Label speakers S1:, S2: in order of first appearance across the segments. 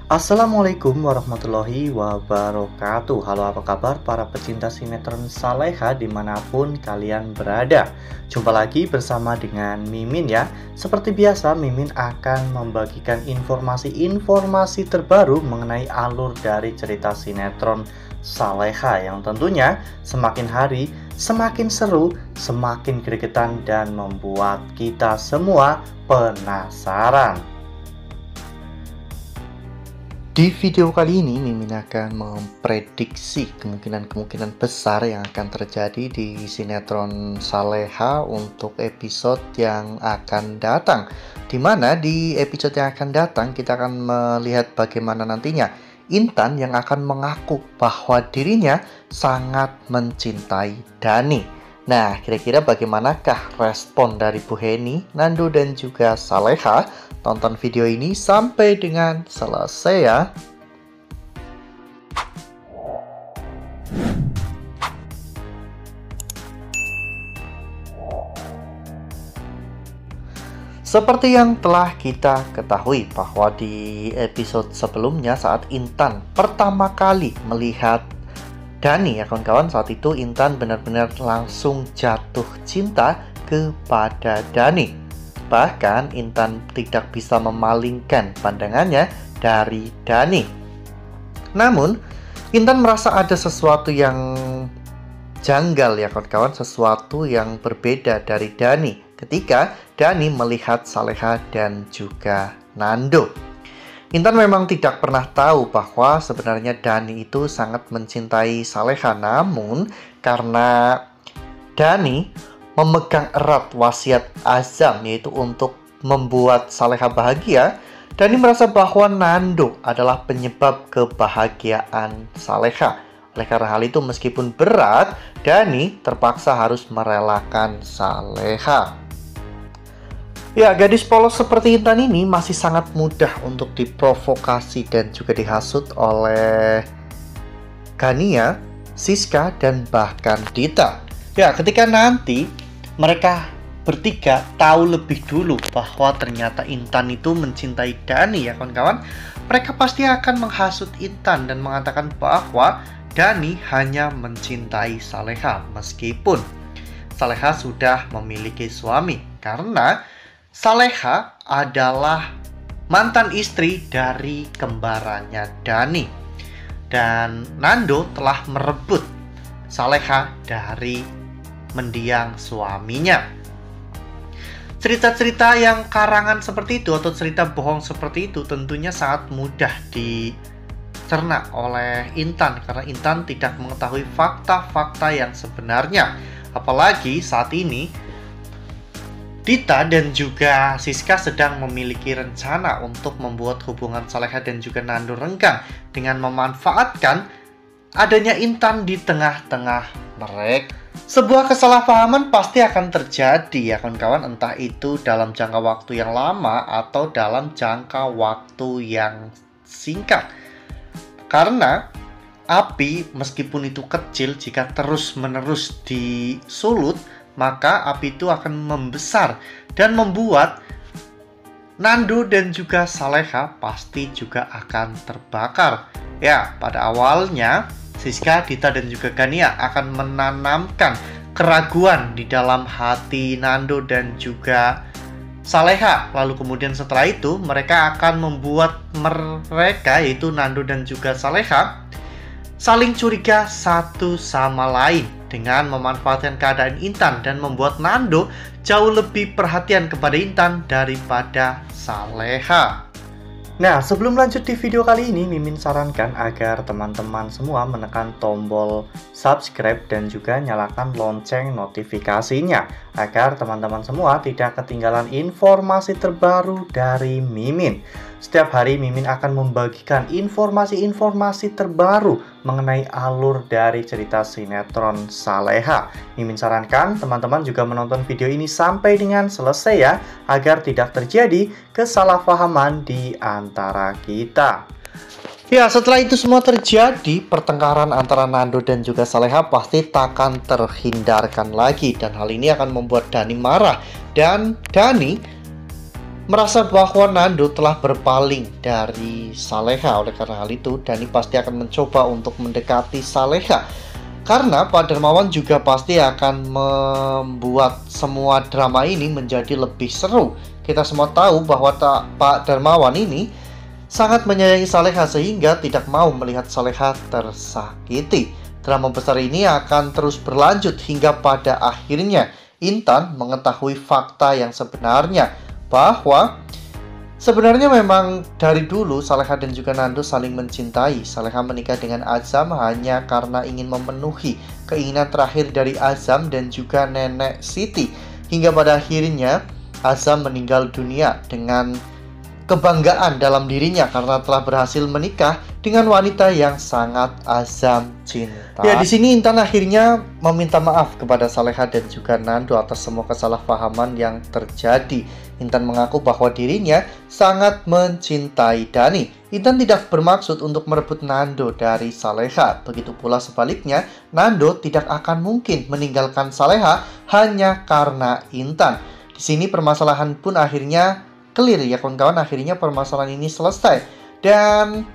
S1: Assalamualaikum warahmatullahi wabarakatuh. Halo, apa kabar para pecinta sinetron Saleha dimanapun kalian berada. Jumpa lagi bersama dengan Mimin ya. Seperti biasa, Mimin akan membagikan informasi-informasi terbaru mengenai alur dari cerita sinetron Saleha yang tentunya semakin hari semakin seru, semakin gregetan, dan membuat kita semua penasaran. Di video kali ini, Mimin akan memprediksi kemungkinan-kemungkinan besar yang akan terjadi di sinetron Saleha untuk episode yang akan datang. Dimana di episode yang akan datang, kita akan melihat bagaimana nantinya Intan yang akan mengaku bahwa dirinya sangat mencintai Dhani. Nah, kira-kira bagaimanakah respon dari Bu Heni, Nando, dan juga Saleha? Tonton video ini sampai dengan selesai ya. Seperti yang telah kita ketahui bahwa di episode sebelumnya saat Intan pertama kali melihat Dhani ya kawan-kawan, saat itu Intan benar-benar langsung jatuh cinta kepada Dhani. Bahkan Intan tidak bisa memalingkan pandangannya dari Dhani. Namun Intan merasa ada sesuatu yang janggal ya kawan-kawan, sesuatu yang berbeda dari Dhani ketika Dhani melihat Saleha dan juga Nando. Intan memang tidak pernah tahu bahwa sebenarnya Dhani itu sangat mencintai Saleha. Namun karena Dhani memegang erat wasiat Azam, yaitu untuk membuat Saleha bahagia, Dhani merasa bahwa Nando adalah penyebab kebahagiaan Saleha. Oleh karena hal itu, meskipun berat, Dhani terpaksa harus merelakan Saleha. Ya, gadis polos seperti Intan ini masih sangat mudah untuk diprovokasi dan juga dihasut oleh Gania, Siska, dan bahkan Dita. Ya, ketika nanti mereka bertiga tahu lebih dulu bahwa ternyata Intan itu mencintai Dhani ya kawan-kawan, mereka pasti akan menghasut Intan dan mengatakan bahwa Dhani hanya mencintai Saleha meskipun Saleha sudah memiliki suami, karena Saleha adalah mantan istri dari kembarannya Dhani. Dan Nando telah merebut Saleha dari mendiang suaminya. Cerita-cerita yang karangan seperti itu atau cerita bohong seperti itu tentunya sangat mudah dicerna oleh Intan, karena Intan tidak mengetahui fakta-fakta yang sebenarnya. Apalagi saat ini Dita dan juga Siska sedang memiliki rencana untuk membuat hubungan Saleha dan juga Nando renggang dengan memanfaatkan adanya Intan di tengah-tengah mereka. Sebuah kesalahpahaman pasti akan terjadi ya kawan-kawan, entah itu dalam jangka waktu yang lama atau dalam jangka waktu yang singkat. Karena api meskipun itu kecil, jika terus-menerus disulut, maka api itu akan membesar dan membuat Nando dan juga Saleha pasti juga akan terbakar. Ya, pada awalnya Siska, Dita, dan juga Gania akan menanamkan keraguan di dalam hati Nando dan juga Saleha. Lalu kemudian setelah itu mereka akan membuat mereka, yaitu Nando dan juga Saleha, saling curiga satu sama lain dengan memanfaatkan keadaan Intan dan membuat Nando jauh lebih perhatian kepada Intan daripada Saleha. Nah, sebelum lanjut di video kali ini, Mimin sarankan agar teman-teman semua menekan tombol subscribe dan juga nyalakan lonceng notifikasinya agar teman-teman semua tidak ketinggalan informasi terbaru dari Mimin. Setiap hari Mimin akan membagikan informasi-informasi terbaru mengenai alur dari cerita sinetron Saleha. Mimin sarankan teman-teman juga menonton video ini sampai dengan selesai ya, agar tidak terjadi kesalahpahaman di antara kita. Ya, setelah itu semua terjadi, pertengkaran antara Nando dan juga Saleha pasti takkan terhindarkan lagi. Dan hal ini akan membuat Dhani marah. Dan Dhani merasa bahwa Nando telah berpaling dari Saleha. Oleh karena hal itu, Dani pasti akan mencoba untuk mendekati Saleha. Karena Pak Darmawan juga pasti akan membuat semua drama ini menjadi lebih seru. Kita semua tahu bahwa Pak Darmawan ini sangat menyayangi Saleha sehingga tidak mau melihat Saleha tersakiti. Drama besar ini akan terus berlanjut hingga pada akhirnya Intan mengetahui fakta yang sebenarnya, bahwa sebenarnya memang dari dulu Saleha dan juga Nando saling mencintai. Saleha menikah dengan Azam hanya karena ingin memenuhi keinginan terakhir dari Azam dan juga nenek Siti. Hingga pada akhirnya Azam meninggal dunia dengan kebanggaan dalam dirinya karena telah berhasil menikah dengan wanita yang sangat Azam cinta. Ya, di sini Intan akhirnya meminta maaf kepada Saleha dan juga Nando atas semua kesalahpahaman yang terjadi. Intan mengaku bahwa dirinya sangat mencintai Dani. Intan tidak bermaksud untuk merebut Nando dari Saleha. Begitu pula sebaliknya, Nando tidak akan mungkin meninggalkan Saleha hanya karena Intan. Di sini permasalahan pun akhirnya clear ya kawan-kawan, akhirnya permasalahan ini selesai. Dan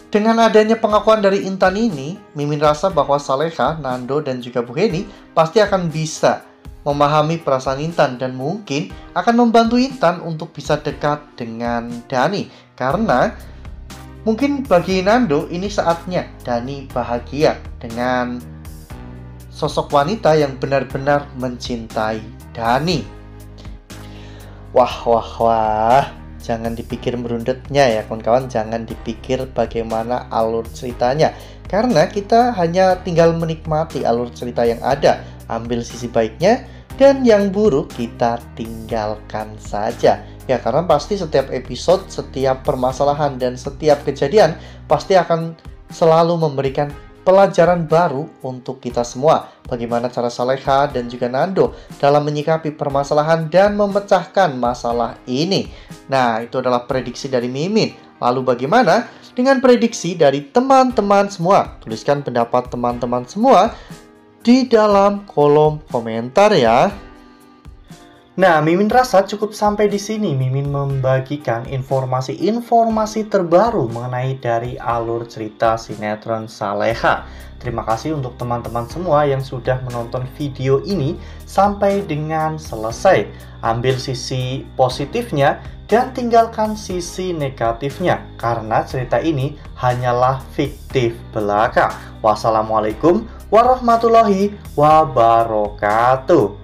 S1: dengan adanya pengakuan dari Intan ini, Mimin rasa bahwa Saleha, Nando, dan juga Bu Heni pasti akan bisa memahami perasaan Intan dan mungkin akan membantu Intan untuk bisa dekat dengan Dani. Karena mungkin bagi Nando ini saatnya Dani bahagia dengan sosok wanita yang benar-benar mencintai Dani. Wah, jangan dipikir merundetnya ya kawan-kawan, jangan dipikir bagaimana alur ceritanya. Karena kita hanya tinggal menikmati alur cerita yang ada, ambil sisi baiknya, dan yang buruk kita tinggalkan saja. Ya, karena pasti setiap episode, setiap permasalahan, dan setiap kejadian pasti akan selalu memberikan pelajaran baru untuk kita semua. Bagaimana cara Saleha dan juga Nando dalam menyikapi permasalahan dan memecahkan masalah ini. Nah, itu adalah prediksi dari Mimin. Lalu bagaimana dengan prediksi dari teman-teman semua? Tuliskan pendapat teman-teman semua di dalam kolom komentar ya. Nah, Mimin rasa cukup sampai di sini. Mimin membagikan informasi-informasi terbaru mengenai dari alur cerita sinetron Saleha. Terima kasih untuk teman-teman semua yang sudah menonton video ini sampai dengan selesai. Ambil sisi positifnya dan tinggalkan sisi negatifnya, karena cerita ini hanyalah fiktif belaka. Wassalamualaikum warahmatullahi wabarakatuh.